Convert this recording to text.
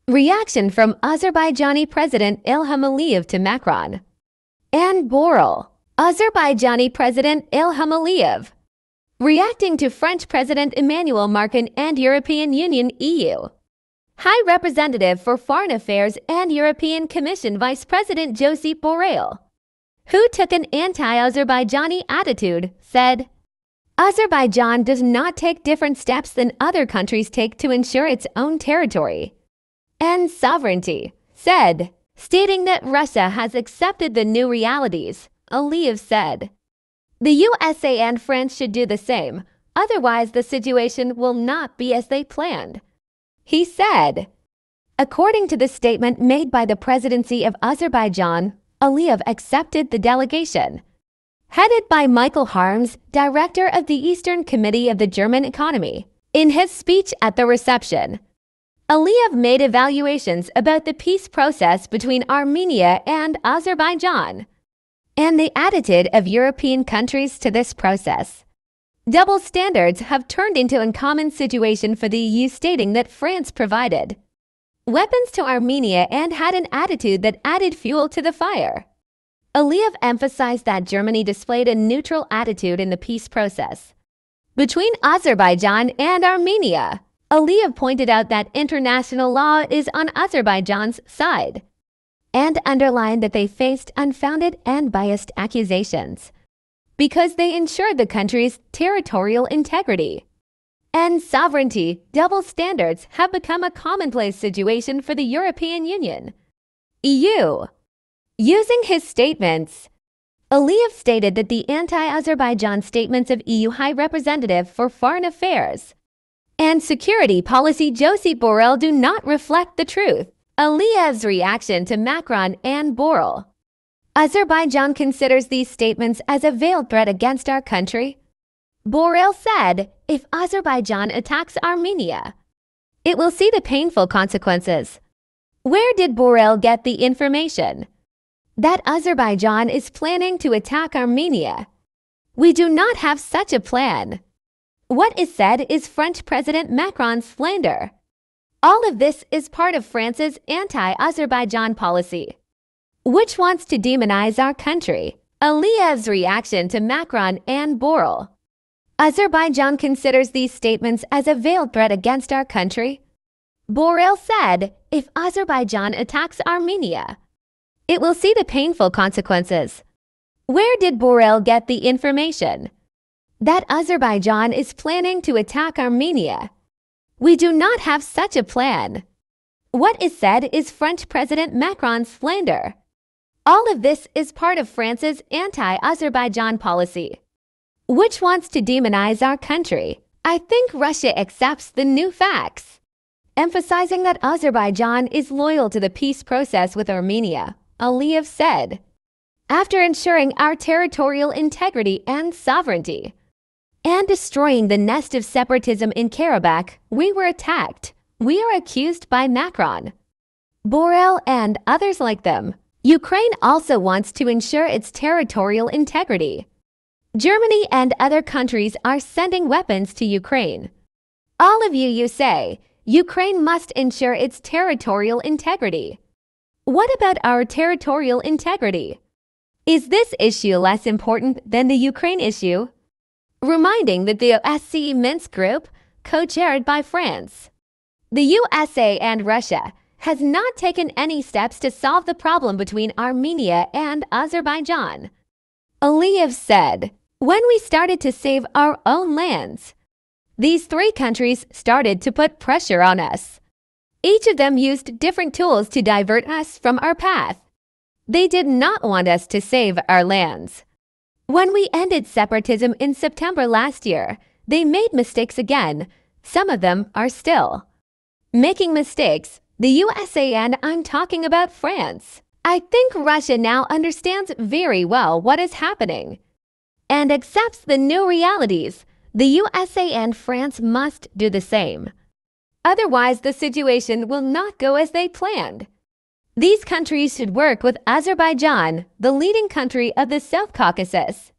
Reaction from Azerbaijani President Ilham Aliyev to Macron and Borrell. Azerbaijani President Ilham Aliyev reacting to French President Emmanuel Marcon and European Union (EU) High Representative for Foreign Affairs and European Commission Vice President Josep Borrell, who took an anti-Azerbaijani attitude, said, "Azerbaijan does not take different steps than other countries take to ensure its own territory and sovereignty," said, stating that Russia has accepted the new realities. Aliyev said, "The USA and France should do the same, otherwise the situation will not be as they planned," he said. According to the statement made by the Presidency of Azerbaijan, Aliyev accepted the delegation, headed by Michael Harms, director of the Eastern Committee of the German Economy. In his speech at the reception, Aliyev made evaluations about the peace process between Armenia and Azerbaijan and the attitude of European countries to this process. Double standards have turned into a common situation for the EU, stating that France provided weapons to Armenia and had an attitude that added fuel to the fire. Aliyev emphasized that Germany displayed a neutral attitude in the peace process between Azerbaijan and Armenia. Aliyev pointed out that international law is on Azerbaijan's side and underlined that they faced unfounded and biased accusations because they ensured the country's territorial integrity and sovereignty. Double standards have become a commonplace situation for the European Union (EU). Using his statements, Aliyev stated that the anti-Azerbaijan statements of EU High Representative for Foreign Affairs and Security Policy Josep Borrell do not reflect the truth. Aliyev's reaction to Macron and Borrell. Azerbaijan considers these statements as a veiled threat against our country. Borrell said, if Azerbaijan attacks Armenia, it will see the painful consequences. Where did Borrell get the information that Azerbaijan is planning to attack Armenia? We do not have such a plan. What is said is French President Macron's slander. All of this is part of France's anti-Azerbaijan policy, which wants to demonize our country. Aliyev's reaction to Macron and Borrell. Azerbaijan considers these statements as a veiled threat against our country. Borrell said, if Azerbaijan attacks Armenia, it will see the painful consequences. Where did Borrell get the information that Azerbaijan is planning to attack Armenia? We do not have such a plan. What is said is French President Macron's slander. All of this is part of France's anti-Azerbaijan policy, which wants to demonize our country. I think Russia accepts the new facts, emphasizing that Azerbaijan is loyal to the peace process with Armenia, Aliyev said. After ensuring our territorial integrity and sovereignty and destroying the nest of separatism in Karabakh, we were attacked. We are accused by Macron, Borrell, and others like them. Ukraine also wants to ensure its territorial integrity. Germany and other countries are sending weapons to Ukraine. All of you say, Ukraine must ensure its territorial integrity. What about our territorial integrity? Is this issue less important than the Ukraine issue? Reminding that the OSCE Minsk group, co-chaired by France, the USA and Russia, has not taken any steps to solve the problem between Armenia and Azerbaijan. Aliyev said, when we started to save our own lands, these three countries started to put pressure on us. Each of them used different tools to divert us from our path. They did not want us to save our lands. When we ended separatism in September last year, they made mistakes again. Some of them are still making mistakes. The USA, and I'm talking about France. I think Russia now understands very well what is happening and accepts the new realities. The USA and France must do the same. Otherwise, the situation will not go as they planned. These countries should work with Azerbaijan, the leading country of the South Caucasus,